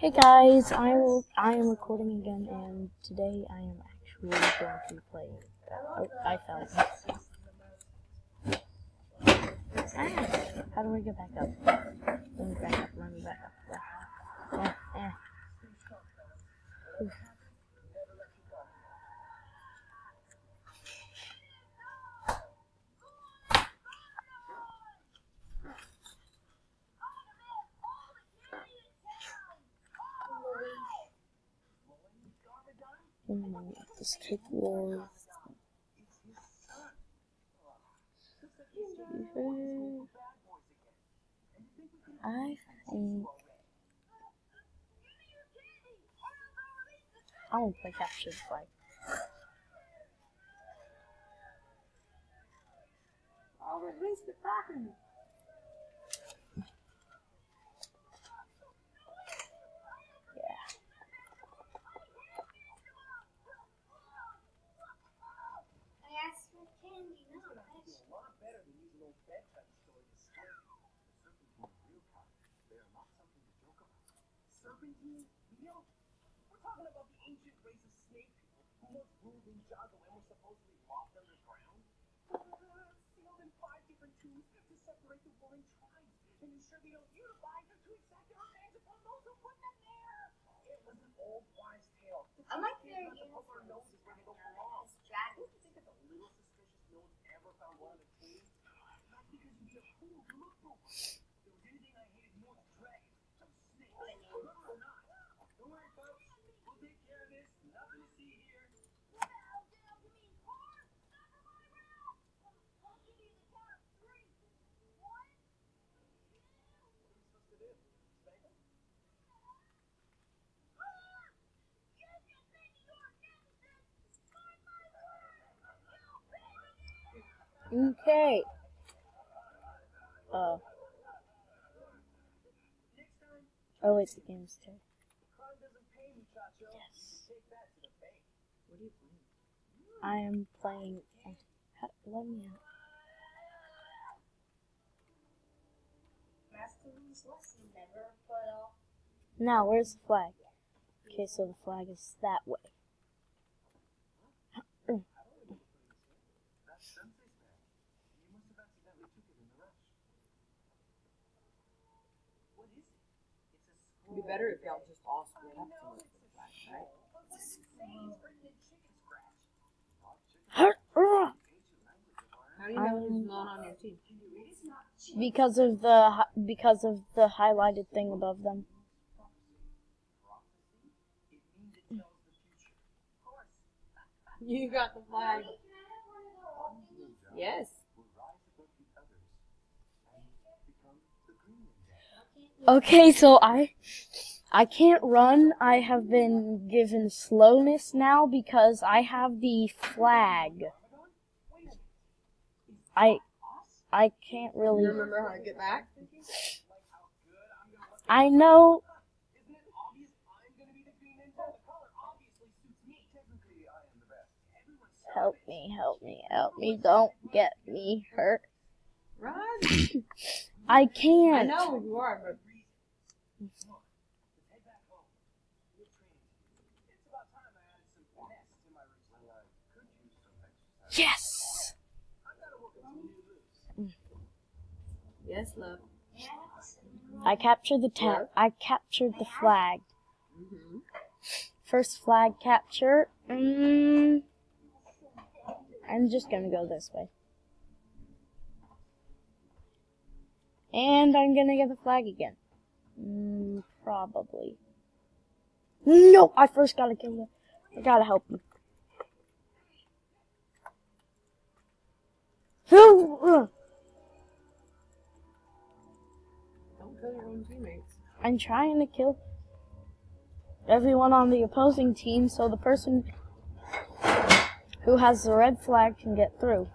Hey guys, I am recording again, and today I am actually going to be playing. Oh, I fell. How do I get back up? Let me back up. Oof. Escape war. I think I won't play capture the flag. I'll release the property. We're talking about the ancient race of snake people who once ruled in Jago and were supposedly locked underground. Sealed in 5 different tombs to separate the warring tribes and ensure they don't unify to exact their revenge upon those who put them there. It was an old wise tale. I like their uniform. Our noses where they don't belong. Don't you think it's a little suspicious no one's ever found one of the tombs? Not because you'd be a fool to look for one. If there was anything I hated more than dragons, some snakes. Remember or not? Don't worry, folks. We'll take care of this. Nothing to see here. What the hell, Dale? You mean car? Stop for my round! I'll give you the count of 3. 1, 2. What are we supposed to do? Spank them? Get your thing to your deficit! Find my round! Okay. Oh wait, the game's too. Crime doesn't pay me, Chacho. Yes. You can take that to the bank. What are you playing? I am playing. Let me out. Master's lesson never put off. Now, where's the flag? Okay, so the flag is that way. That's Sensei's bag. You must have accidentally took it in the rush. What is it? It's a scroll. It'd be better if y'all just all split up to look for the flag, right? It's written in chicken scratch. How do you know who's not on your team? Because of the highlighted thing above them. It means it tells the future. Of course. You got the flag. Yes. Will rise above the others and become the Green Ninja. Okay, so I can't run. I have been given slowness now because I have the flag. I can't really. You remember how to get back? I know. Isn't it obvious I'm gonna be the Green Ninja? The color obviously suits me. Technically, I am the best. Everyone's Help me. Don't get me hurt. Run! I I can't. know you are, but Let's head back home. Good training. It's about time I added some finesse to my routine. I could use some exercise. Yes. I gotta work on some new moves. yes, love. I captured I captured the flag. First flag capture. I'm just gonna go this way. And I'm gonna get the flag again. Probably. No, I first gotta kill him. I gotta help him. Don't kill your own teammates. I'm trying to kill everyone on the opposing team so the person who has the red flag can get through.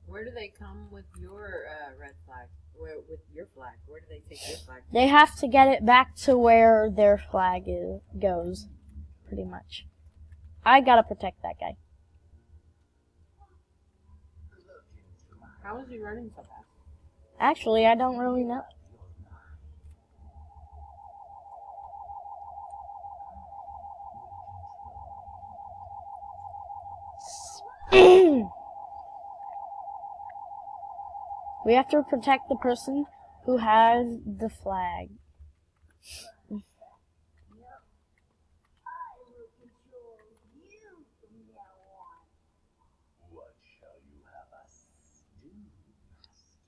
Where do they come with your red flag? With your flag? Where do they take your flag? They have to get it back to where their flag goes. pretty much. I gotta protect that guy. How is he running so fast? Actually, I don't really know. We have to protect the person who has the flag. What shall you have us do, master?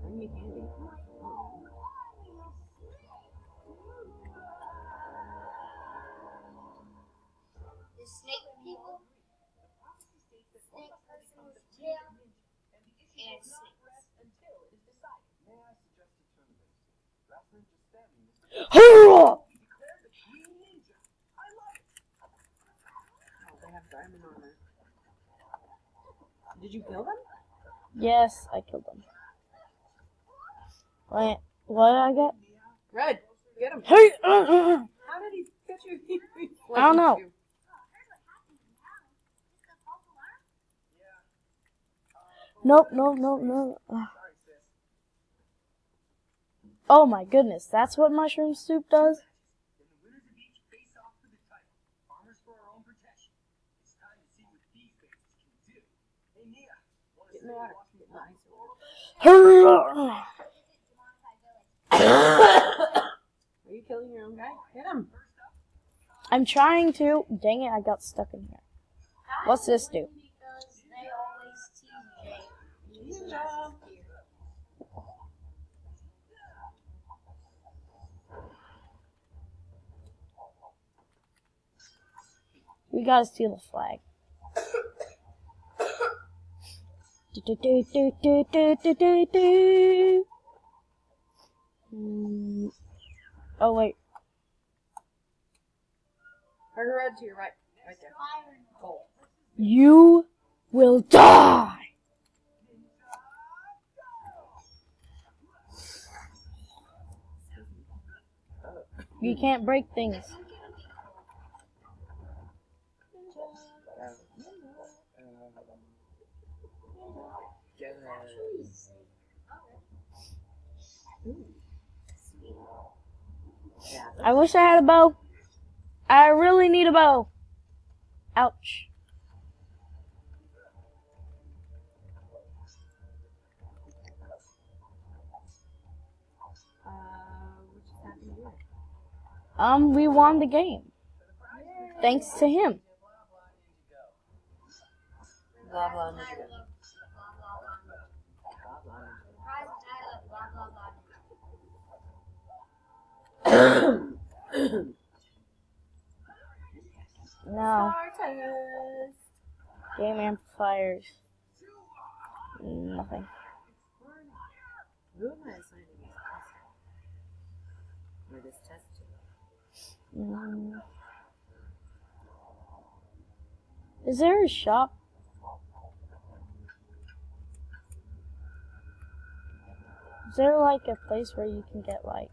Bring me candy. The snake people, snake person with tail, and snakes. Until it is decided. May I suggest a tournament? Rather than just standing this Hurrah! we declare the Green Ninja. I love it. Oh, they have diamond armor. Did you kill them? Yes, I killed him. What did I get? Red, get him. Hey! How did he catch you? I don't know. Nope, nope, nope, nope. Ugh. Sorry, sis. Oh my goodness, that's what mushroom soup does? Then the winners of each face off for the title. Farmers for our own protection. It's time to see what these bases can do. Hey, Nia. Want to Get in the water. watch me Get in the ice. Hurrah! Are you killing your own guy? Hit him. I'm trying to. Dang it, I got stuck in here. What's this do? Because they always tease Jay. Ninja. We gotta steal the flag. Oh wait. Turn red to your right. Right there. Gold. You will die! You can't break things. I wish I had a bow. I really need a bow. Ouch. What just happened here? We won the game. Thanks to him. Blah blah ninja. Prize title, blah blah blah. No. Spartacus. Game amplifiers. Nothing. Who am I assigning this test? Or this test to? Is there a shop? Is there like a place where you can get like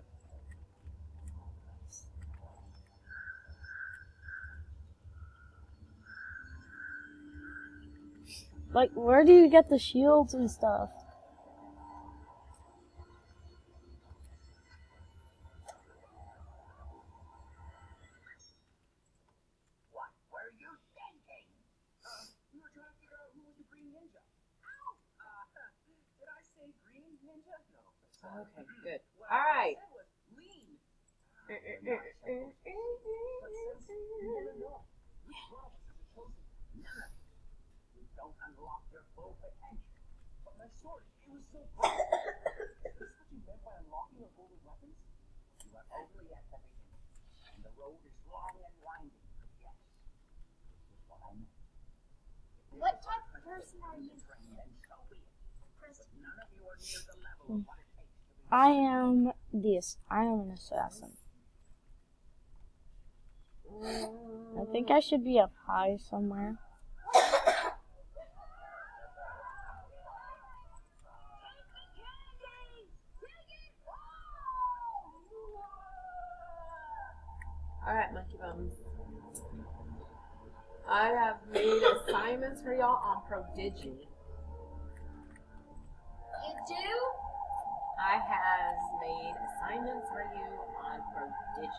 where do you get the shields and stuff? What were you thinking? We were trying to figure out who was the Green Ninja. Ow! Did I say Green Ninja? No. Okay, good. What All I right. said was lean. But since you never know, which one of us is the chosen? None of you. You don't unlock your full potential. But my sword, it was so bright. Is this what you meant by unlocking your golden weapons? You are only at the beginning, and the road is long and winding. Yes, this is what I meant. What type of person are you? Then so be it. But none of you are near the level of what it takes to be. I am an assassin. I think I should be up high somewhere. welcome. I have made assignments for y'all on Prodigy. You do? I have made assignments for you on Prodigy.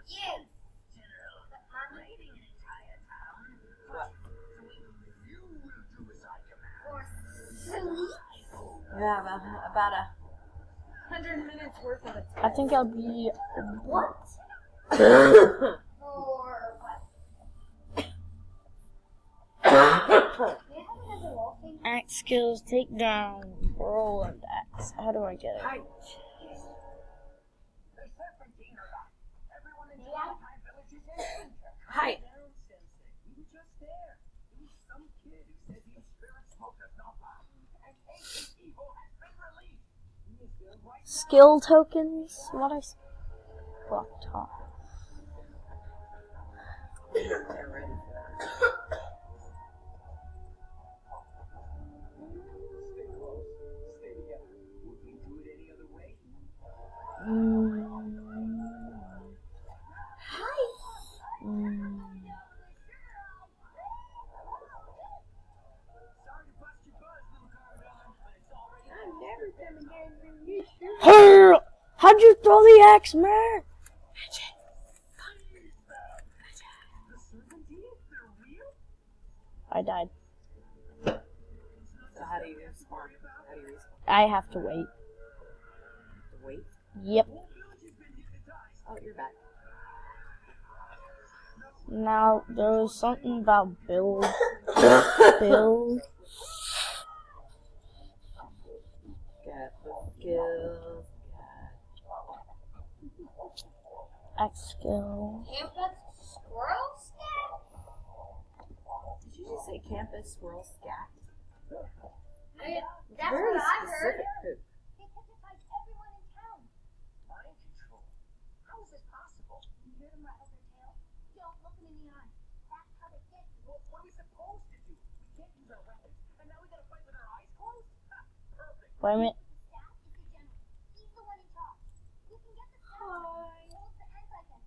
You. What? For You have about 100 minutes worth of it. I think I'll be. what? For what? Do you have another wall thing? Axe skills, takedown, roll, and axe. How do I get it? Hi. Hi. We were just there. It was some kid who says he spirit smoke does not lie. And ancient evil has been released. He is there right now. Skill tokens? What I block top. They're ready for that. Stay close. Stay together. Wouldn't we do it any other way? Sorry to bust your buzz, little Carbon, but it's already I'm never coming down from you, sure. Hey, how'd you throw the axe, man? the serpentine. They're real. I died. So how do you respawn? How do you respawn? I have to wait. Wait. Yep. Whole village has been hypnotized. Oh, you're back. Now, there was something about build. Build. Got the skills. Axe skill. Campus squirrel scat? Did you just say campus squirrel scat? That's Very what I heard. specific poop. It hypnotized everyone in town. Mind control. How is this possible? You heard him rattle their tail? Don't look them in the eye. That's how they get you. Well, what are we supposed to do? We can't use our weapons, and now we gotta fight with our eyes closed? Ha, perfect. Wait a minute. The staff is the general. He's the one in charge. We can get the staff. Hold the anti-venom.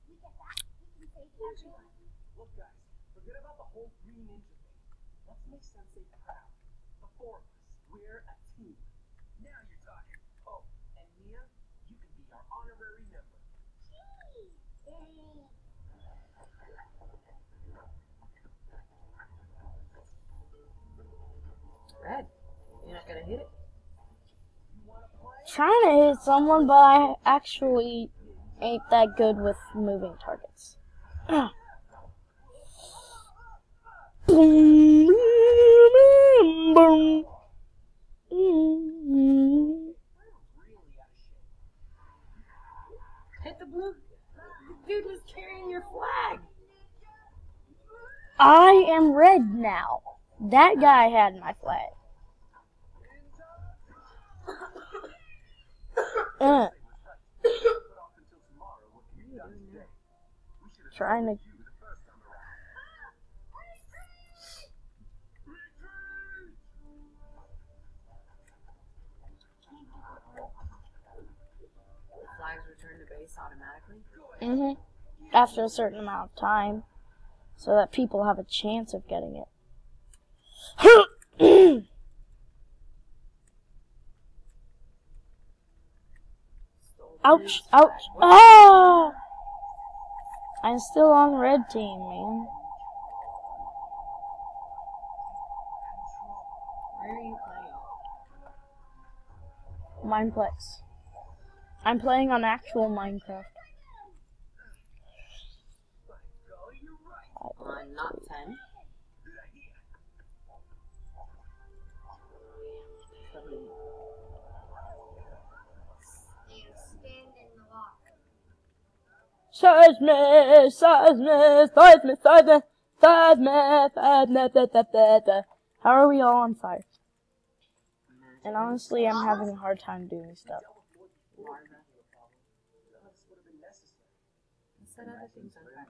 We get that, we can save everyone. Look, guys, forget about the whole Green Ninja thing. Let's make Sensei proud. The four of us, we're a team. Now you're talking. Oh, and Mia, you can be our honorary member. Red. You're not gonna hit it? Trying to hit someone, but I actually ain't that good with moving targets. Boom, boom, boom. Really out of shape. Hit the blue. The dude was carrying your flag. I am red now. That guy had my flag. Put off until tomorrow what can be done today. We should have Trying to. you the first time around. The flags return to base automatically. After a certain amount of time, so that people have a chance of getting it. Ouch! Ouch! Ah! I'm still on red team, man. Where are you playing? Mineplex. I'm playing on actual Minecraft. On not 10. Stand in the lock. Seismic, seismic, seismic, seismic, seismic. How are we all on fire? And honestly, I'm having a hard time doing stuff. Set other things on fire.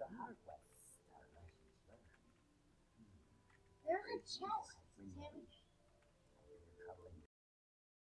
There's a chest. Sammy